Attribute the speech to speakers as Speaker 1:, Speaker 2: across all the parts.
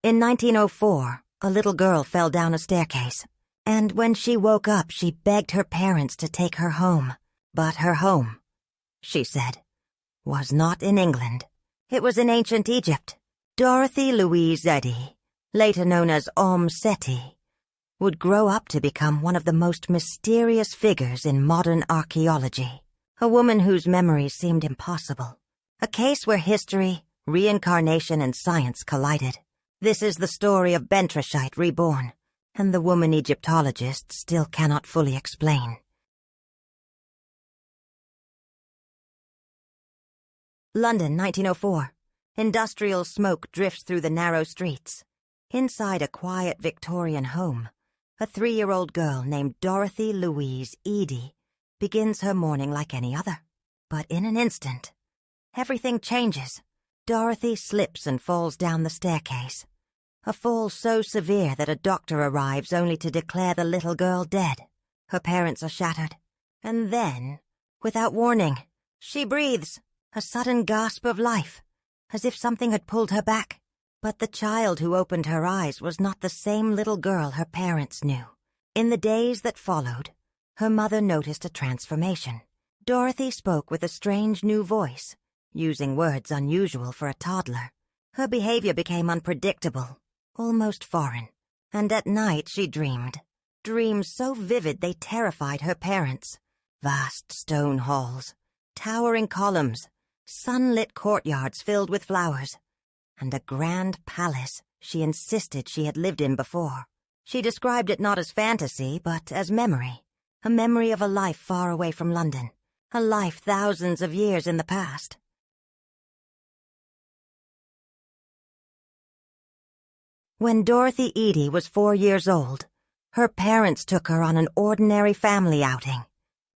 Speaker 1: In 1904, a little girl fell down a staircase, and when she woke up, she begged her parents to take her home. But her home, she said, was not in England. It was in ancient Egypt. Dorothy Louise Eady, later known as Om Seti, would grow up to become one of the most mysterious figures in modern archaeology, a woman whose memories seemed impossible, a case where history, reincarnation, and science collided. This is the story of Bentreshyt reborn, and the woman Egyptologists still cannot fully explain. London, 1904. Industrial smoke drifts through the narrow streets. Inside a quiet Victorian home, a 3-year-old girl named Dorothy Louise Eady begins her morning like any other. But in an instant, everything changes. Dorothy slips and falls down the staircase, a fall so severe that a doctor arrives only to declare the little girl dead. Her parents are shattered. And then, without warning, she breathes, a sudden gasp of life, as if something had pulled her back. But the child who opened her eyes was not the same little girl her parents knew. In the days that followed, her mother noticed a transformation. Dorothy spoke with a strange new voice, using words unusual for a toddler. Her behavior became unpredictable, almost foreign, and at night she dreamed. Dreams so vivid they terrified her parents. Vast stone halls, towering columns, sunlit courtyards filled with flowers, and a grand palace she insisted she had lived in before. She described it not as fantasy, but as memory, a memory of a life far away from London, a life thousands of years in the past. When Dorothy Eady was 4 years old, her parents took her on an ordinary family outing.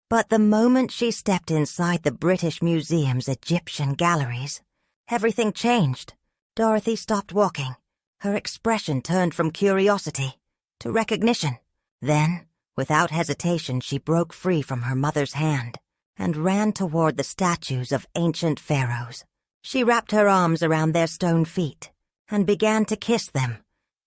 Speaker 1: But the moment she stepped inside the British Museum's Egyptian galleries, everything changed. Dorothy stopped walking. Her expression turned from curiosity to recognition. Then, without hesitation, she broke free from her mother's hand and ran toward the statues of ancient pharaohs. She wrapped her arms around their stone feet and began to kiss them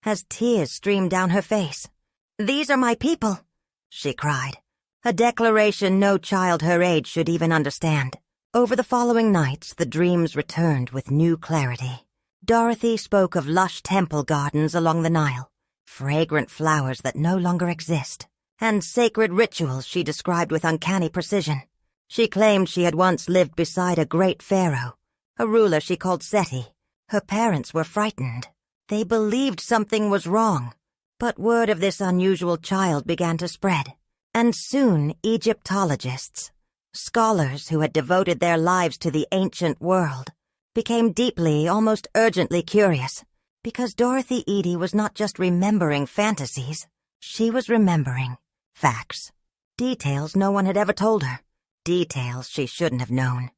Speaker 1: as tears streamed down her face. "These are my people," she cried, a declaration no child her age should even understand. Over the following nights, the dreams returned with new clarity. Dorothy spoke of lush temple gardens along the Nile, fragrant flowers that no longer exist, and sacred rituals she described with uncanny precision. She claimed she had once lived beside a great pharaoh, a ruler she called Seti. Her parents were frightened. They believed something was wrong, but word of this unusual child began to spread. And soon Egyptologists, scholars who had devoted their lives to the ancient world, became deeply, almost urgently curious, because Dorothy Eady was not just remembering fantasies, she was remembering facts, details no one had ever told her, details she shouldn't have known.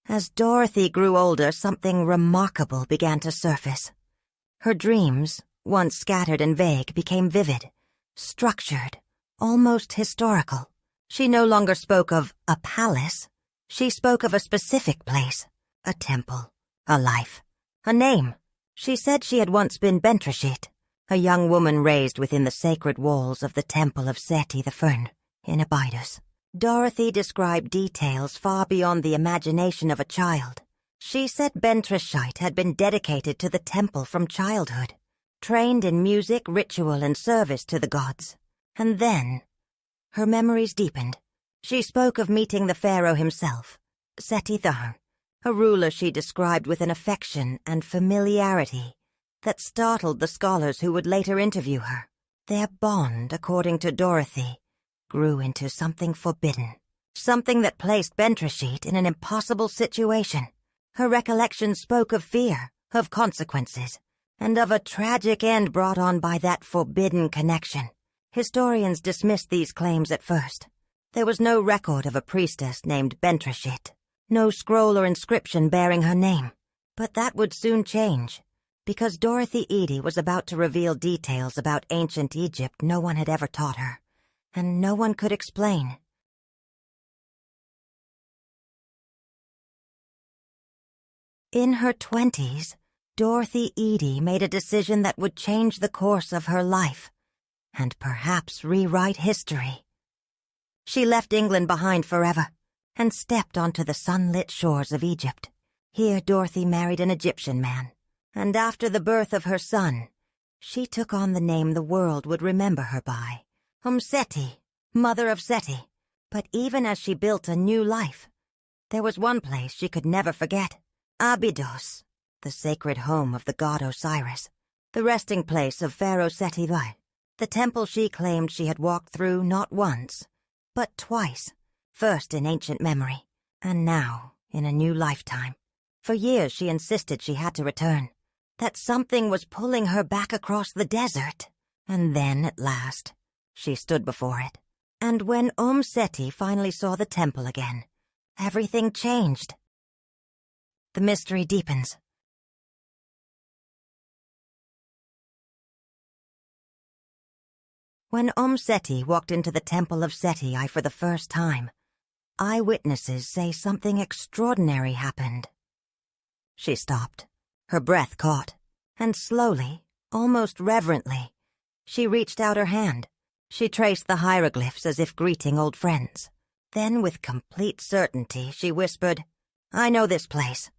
Speaker 1: As Dorothy grew older, something remarkable began to surface. Her dreams, once scattered and vague, became vivid, structured, almost historical. She no longer spoke of a palace. She spoke of a specific place, a temple, a life, a name. She said she had once been Bentreshyt, a young woman raised within the sacred walls of the Temple of Seti I in Abydos. Dorothy described details far beyond the imagination of a child. She said Bentreshyt had been dedicated to the temple from childhood, trained in music, ritual, and service to the gods. And then, her memories deepened. She spoke of meeting the pharaoh himself, Seti I, a ruler she described with an affection and familiarity that startled the scholars who would later interview her. Their bond, according to Dorothy, grew into something forbidden, something that placed Bentreshyt in an impossible situation. Her recollection spoke of fear, of consequences, and of a tragic end brought on by that forbidden connection. Historians dismissed these claims at first. There was no record of a priestess named Bentreshyt, no scroll or inscription bearing her name. But that would soon change, because Dorothy Eady was about to reveal details about ancient Egypt no one had ever taught her, and no one could explain. In her 20s, Dorothy Eady made a decision that would change the course of her life, and perhaps rewrite history. She left England behind forever, and stepped onto the sunlit shores of Egypt. Here Dorothy married an Egyptian man, and after the birth of her son, she took on the name the world would remember her by, Om Seti, Mother of Seti. But even as she built a new life, there was one place she could never forget, Abydos, the sacred home of the god Osiris, the resting place of Pharaoh Seti I, the temple she claimed she had walked through not once, but twice, first in ancient memory, and now in a new lifetime. For years she insisted she had to return, that something was pulling her back across the desert. And then, at last, she stood before it. And when Om Seti finally saw the temple again, everything changed. The mystery deepens. When Om Seti walked into the Temple of Seti I for the first time, eyewitnesses say something extraordinary happened. She stopped, her breath caught, and slowly, almost reverently, she reached out her hand. She traced the hieroglyphs as if greeting old friends. Then, with complete certainty, she whispered, "I know this place."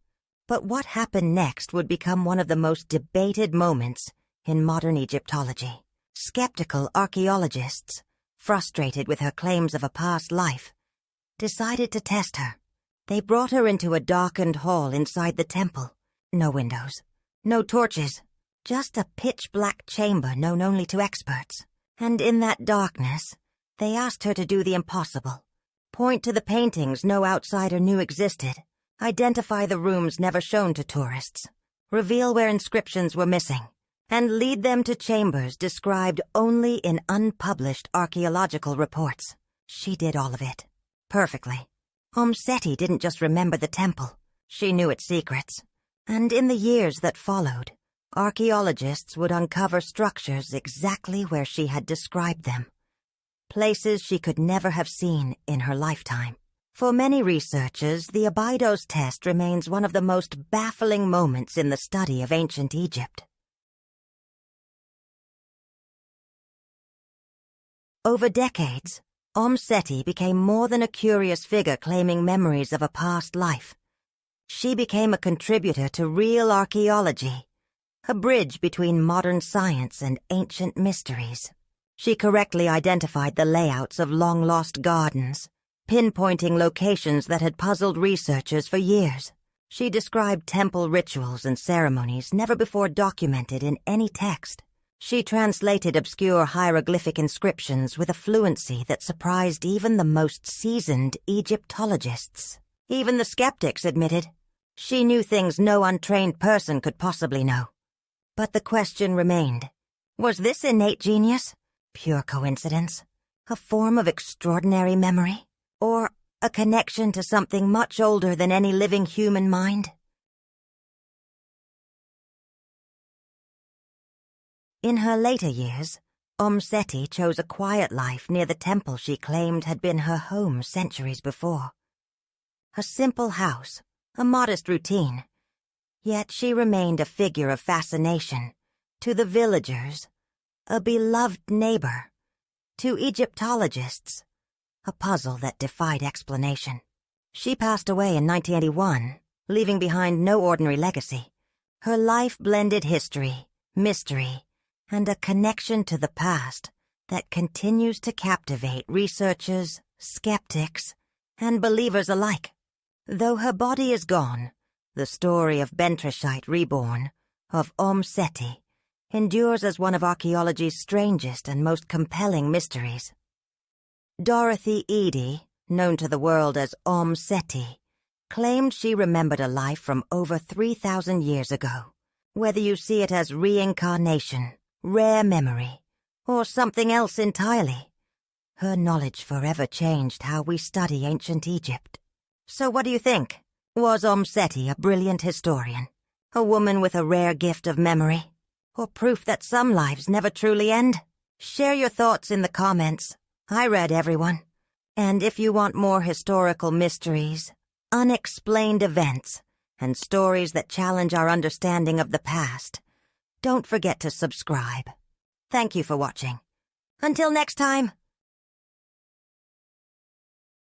Speaker 1: But what happened next would become one of the most debated moments in modern Egyptology. Skeptical archaeologists, frustrated with her claims of a past life, decided to test her. They brought her into a darkened hall inside the temple. No windows, no torches, just a pitch-black chamber known only to experts. And in that darkness, they asked her to do the impossible. Point to the paintings no outsider knew existed, identify the rooms never shown to tourists, reveal where inscriptions were missing, and lead them to chambers described only in unpublished archaeological reports. She did all of it, perfectly. Om Seti didn't just remember the temple, she knew its secrets. And in the years that followed, archaeologists would uncover structures exactly where she had described them, places she could never have seen in her lifetime. For many researchers, the Abydos test remains one of the most baffling moments in the study of ancient Egypt. Over decades, Om Seti became more than a curious figure claiming memories of a past life. She became a contributor to real archaeology, a bridge between modern science and ancient mysteries. She correctly identified the layouts of long-lost gardens, pinpointing locations that had puzzled researchers for years. She described temple rituals and ceremonies never before documented in any text. She translated obscure hieroglyphic inscriptions with a fluency that surprised even the most seasoned Egyptologists. Even the skeptics admitted she knew things no untrained person could possibly know. But the question remained, was this innate genius, pure coincidence, a form of extraordinary memory, or a connection to something much older than any living human mind? In her later years, Om Seti chose a quiet life near the temple she claimed had been her home centuries before. A simple house, a modest routine, yet she remained a figure of fascination to the villagers, a beloved neighbor, to Egyptologists, a puzzle that defied explanation. She passed away in 1981, leaving behind no ordinary legacy. Her life blended history, mystery, and a connection to the past that continues to captivate researchers, skeptics, and believers alike. Though her body is gone, the story of Bentreshyt reborn, of Om Seti, endures as one of archaeology's strangest and most compelling mysteries. Dorothy Eady, known to the world as Om Seti, claimed she remembered a life from over 3,000 years ago. Whether you see it as reincarnation, rare memory, or something else entirely, her knowledge forever changed how we study ancient Egypt. So what do you think? Was Om Seti a brilliant historian, a woman with a rare gift of memory, or proof that some lives never truly end? Share your thoughts in the comments. I read everyone. And if you want more historical mysteries, unexplained events, and stories that challenge our understanding of the past, don't forget to subscribe. Thank you for watching. Until next time.